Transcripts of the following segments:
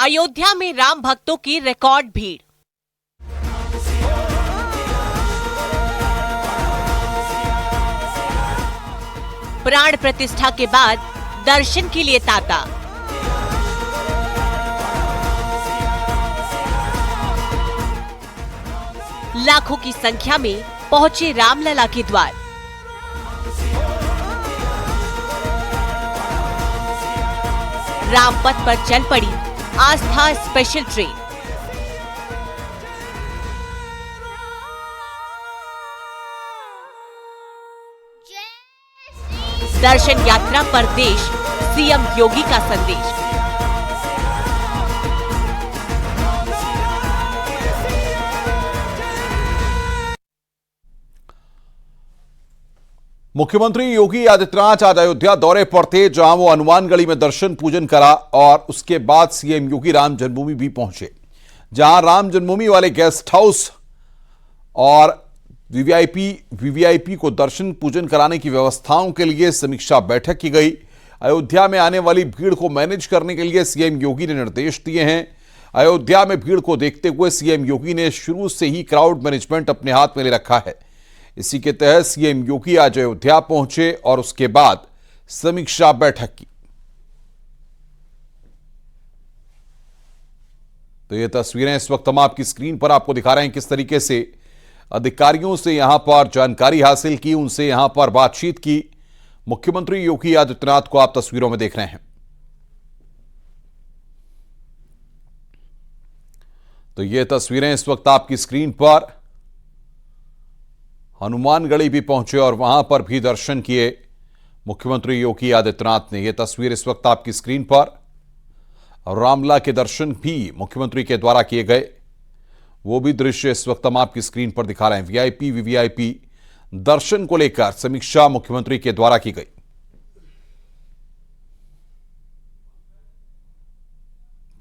अयोध्या में राम भक्तों की रिकॉर्ड भीड़। प्राण प्रतिष्ठा के बाद दर्शन के लिए तांता। लाखों की संख्या में पहुंचे रामलला के द्वार। रामपथ पर चल पड़ी आस्था स्पेशल ट्रेन। दर्शन यात्रा पर देश सीएम योगी का संदेश। मुख्यमंत्री योगी आदित्यनाथ आज अयोध्या दौरे पर थे, जहां वो हनुमानगढ़ी में दर्शन पूजन करा और उसके बाद सीएम योगी राम जन्मभूमि भी पहुंचे, जहां राम जन्मभूमि वाले गेस्ट हाउस और वीवीआईपी को दर्शन पूजन कराने की व्यवस्थाओं के लिए समीक्षा बैठक की गई। अयोध्या में आने वाली भीड़ को मैनेज करने के लिए सीएम योगी ने निर्देश दिए हैं। अयोध्या में भीड़ को देखते हुए सीएम योगी ने शुरू से ही क्राउड मैनेजमेंट अपने हाथ में ले रखा है। इसी के तहत सीएम योगी आज अयोध्या पहुंचे और उसके बाद समीक्षा बैठक की। तो ये तस्वीरें इस वक्त हम आपकी स्क्रीन पर आपको दिखा रहे हैं, किस तरीके से अधिकारियों से यहां पर जानकारी हासिल की, उनसे यहां पर बातचीत की। मुख्यमंत्री योगी आदित्यनाथ को आप तस्वीरों में देख रहे हैं। तो ये तस्वीरें इस वक्त आपकी स्क्रीन पर। हनुमानगढ़ी भी पहुंचे और वहां पर भी दर्शन किए मुख्यमंत्री योगी आदित्यनाथ ने। यह तस्वीर इस वक्त आपकी स्क्रीन पर। रामलला के दर्शन भी मुख्यमंत्री के द्वारा किए गए, वो भी दृश्य इस वक्त हम आपकी स्क्रीन पर दिखा रहे हैं। वीआईपी वीवीआईपी दर्शन को लेकर समीक्षा मुख्यमंत्री के द्वारा की गई।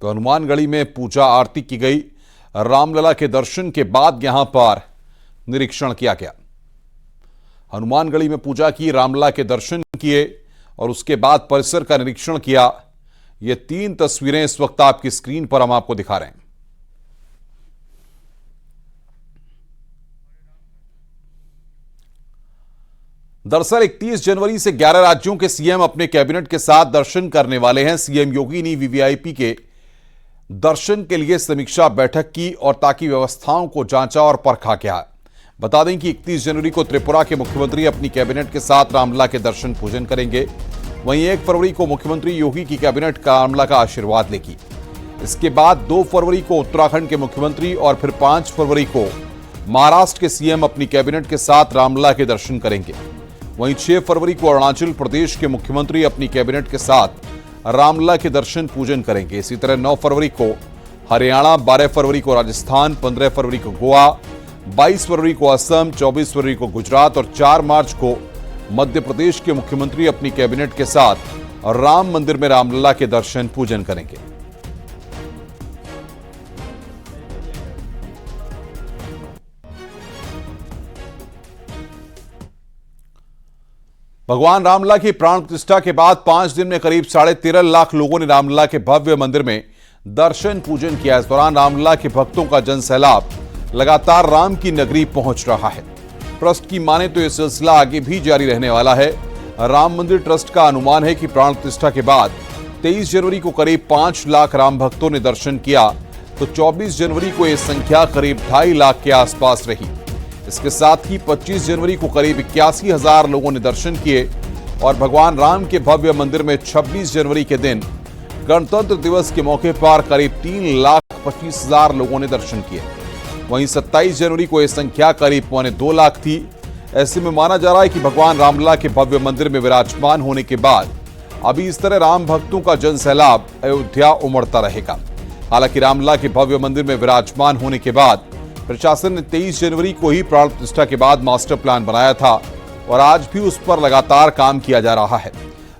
तो हनुमानगढ़ी में पूजा आरती की गई। रामलला के दर्शन के बाद यहां पर निरीक्षण किया गया। हनुमानगढ़ी में पूजा की, रामलला के दर्शन किए और उसके बाद परिसर का निरीक्षण किया। ये 3 तस्वीरें इस वक्त आपकी स्क्रीन पर हम आपको दिखा रहे हैं। दरअसल 31 जनवरी से 11 राज्यों के सीएम अपने कैबिनेट के साथ दर्शन करने वाले हैं। सीएम योगी ने वीवीआईपी के दर्शन के लिए समीक्षा बैठक की और ताकि व्यवस्थाओं को जांचा और परखा गया। बता दें कि 31 जनवरी को त्रिपुरा के मुख्यमंत्री अपनी कैबिनेट के साथ रामलला के दर्शन पूजन करेंगे। वहीं 1 फरवरी को मुख्यमंत्री योगी की कैबिनेट रामलला का आशीर्वाद लेगी। इसके बाद 2 फरवरी को उत्तराखंड के मुख्यमंत्री और फिर 5 फरवरी को महाराष्ट्र के सीएम अपनी कैबिनेट के साथ रामलला के दर्शन करेंगे। वहीं 6 फरवरी को अरुणाचल प्रदेश के मुख्यमंत्री अपनी कैबिनेट के साथ रामलला के दर्शन पूजन करेंगे। इसी तरह 9 फरवरी को हरियाणा, 12 फरवरी को राजस्थान, 15 फरवरी को गोवा, 22 फरवरी को असम, 24 फरवरी को गुजरात और 4 मार्च को मध्य प्रदेश के मुख्यमंत्री अपनी कैबिनेट के साथ राम मंदिर में रामलला के दर्शन पूजन करेंगे। भगवान रामलला की प्राण प्रतिष्ठा के बाद 5 दिन में करीब 13.5 लाख लोगों ने रामलला के भव्य मंदिर में दर्शन पूजन किया। इस दौरान रामलला के भक्तों का जनसैलाब लगातार राम की नगरी पहुंच रहा है। ट्रस्ट की माने तो यह सिलसिला आगे भी जारी रहने वाला है। राम मंदिर ट्रस्ट का अनुमान है कि प्राण प्रतिष्ठा के बाद 23 जनवरी को करीब 5 लाख राम भक्तों ने दर्शन किया, तो 24 जनवरी को यह संख्या करीब 2.5 लाख के आसपास रही। इसके साथ ही 25 जनवरी को करीब 81,000 लोगों ने दर्शन किए और भगवान राम के भव्य मंदिर में 26 जनवरी के दिन गणतंत्र दिवस के मौके पर करीब 3,25,000 लोगों ने दर्शन किए। वहीं 27 जनवरी को यह संख्या करीब 2.25 लाख थी। ऐसे में माना जा रहा है कि भगवान रामलला के भव्य मंदिर में विराजमान होने के बाद अभी इस तरह राम भक्तों का जनसैलाब अयोध्या उमड़ता रहेगा। हालांकि रामलला के भव्य मंदिर में विराजमान होने के बाद प्रशासन ने 23 जनवरी को ही प्राण प्रतिष्ठा के बाद मास्टर प्लान बनाया था और आज भी उस पर लगातार काम किया जा रहा है।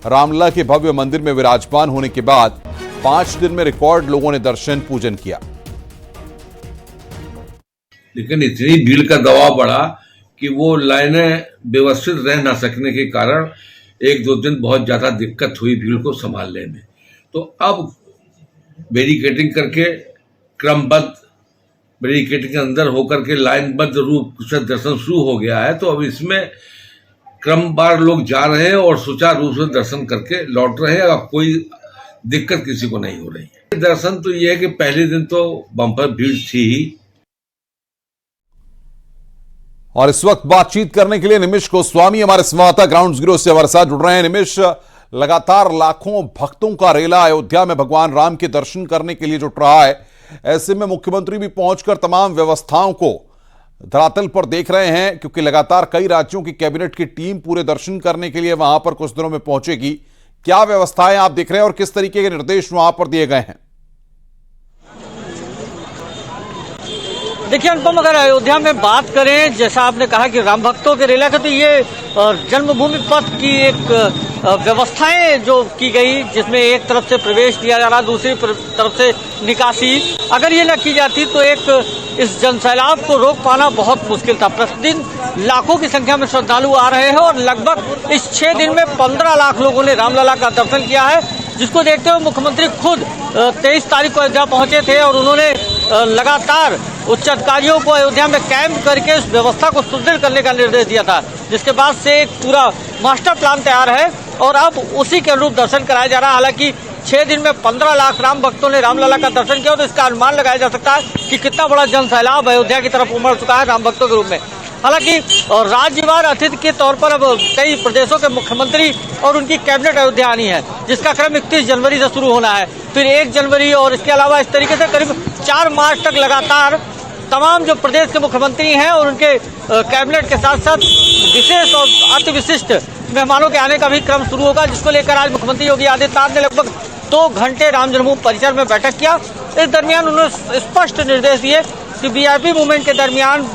रामलला के भव्य मंदिर में विराजमान होने के बाद 5 दिन में रिकॉर्ड लोगों ने दर्शन पूजन किया। लेकिन इतनी भीड़ का दबाव बढ़ा कि वो लाइनें व्यवस्थित रह ना सकने के कारण 1-2 दिन बहुत ज्यादा दिक्कत हुई भीड़ को संभालने में। तो अब बैरिकेडिंग करके क्रमबद्ध बैरिकेडिंग के अंदर होकर के लाइनबद्ध रूप से दर्शन शुरू हो गया है। तो अब इसमें क्रमवार लोग जा रहे हैं और सुचारू रूप से दर्शन करके लौट रहे हैं। अब कोई दिक्कत किसी को नहीं हो रही है। दर्शन तो ये है कि पहले दिन तो बम्पर भीड़ थी ही। और इस वक्त बातचीत करने के लिए निमिष गोस्वामी हमारे संवाददाता ग्राउंड जीरो से हमारे साथ जुड़ रहे हैं। निमिष, लगातार लाखों भक्तों का रेला अयोध्या में भगवान राम के दर्शन करने के लिए जुट रहा है। ऐसे में मुख्यमंत्री भी पहुंचकर तमाम व्यवस्थाओं को धरातल पर देख रहे हैं, क्योंकि लगातार कई राज्यों की कैबिनेट की टीम पूरे दर्शन करने के लिए वहां पर कुछ दिनों में पहुंचेगी। क्या व्यवस्थाएं आप देख रहे हैं और किस तरीके के निर्देश वहां पर दिए गए हैं? देखिए अनुपम, अगर अयोध्या में बात करें, जैसा आपने कहा कि राम भक्तों के रेला का, तो ये जन्मभूमि पथ की एक व्यवस्थाएं जो की गई, जिसमें एक तरफ से प्रवेश दिया जा रहा, दूसरी तरफ से निकासी, अगर ये न की जाती तो एक इस जनसैलाब को रोक पाना बहुत मुश्किल था। प्रतिदिन लाखों की संख्या में श्रद्धालु आ रहे हैं और लगभग इस 6 दिन में 15 लाख लोगों ने रामलला का दर्शन किया है, जिसको देखते हुए मुख्यमंत्री खुद 23 तारीख को अयोध्या पहुंचे थे और उन्होंने लगातार उच्च अधिकारियों को अयोध्या में कैंप करके इस व्यवस्था को सुदृढ़ करने का निर्देश दिया था, जिसके बाद से एक पूरा मास्टर प्लान तैयार है और अब उसी के अनुरूप दर्शन कराया जा रहा है। हालांकि 6 दिन में 15 लाख राम भक्तों ने रामलला का दर्शन किया, तो इसका अनुमान लगाया जा सकता है कि कितना बड़ा जनसैलाब अयोध्या की तरफ उमड़ चुका है राम भक्तों के रूप में। हालांकि राज्यवार अतिथि के तौर पर अब कई प्रदेशों के मुख्यमंत्री और उनकी कैबिनेट अयोध्या आनी है, जिसका क्रम 31 जनवरी से शुरू होना है, फिर 1 जनवरी, और इसके अलावा इस तरीके से करीब 4 मार्च तक लगातार तमाम जो प्रदेश के मुख्यमंत्री हैं और उनके कैबिनेट के साथ साथ विशेष और अति विशिष्ट मेहमानों के आने का भी क्रम शुरू होगा, जिसको लेकर आज मुख्यमंत्री योगी आदित्यनाथ ने लगभग 2 घंटे राम जन्मभूमि परिसर में बैठक किया। इस दरमियान उन्होंने स्पष्ट निर्देश दिए कि वीआईपी मूवमेंट के दरमियान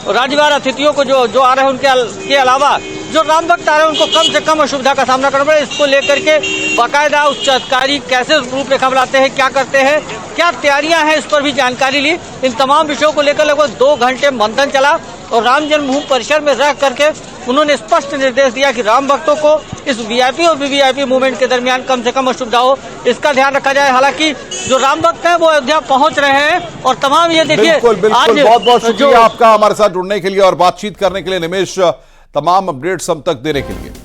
राज्यवार अतिथियों को जो आ रहे हैं उनके अलावा जो राम भक्त आ रहे हैं उनको कम से कम असुविधा का सामना करना पड़े। इसको लेकर के बाकायदा उच्च अधिकारी कैसे रूपरेखा बनाते हैं, क्या करते हैं, क्या तैयारियां हैं, इस पर भी जानकारी ली। इन तमाम विषयों को लेकर लगभग 2 घंटे मंथन चला और राम जन्मभूमि परिसर में रह करके उन्होंने स्पष्ट निर्देश दिया कि राम भक्तों को इस वीआईपी और वीवीआईपी मूवमेंट के दरमियान कम से कम असुविधा हो, इसका ध्यान रखा जाए। हालांकि जो राम भक्त हैं वो अयोध्या पहुंच रहे हैं और तमाम ये देखिए बिल्कुल बहुत बहुत शुक्रिया आपका हमारे साथ जुड़ने के लिए और बातचीत करने के लिए निमेश, तमाम अपडेट्स हम तक देने के लिए।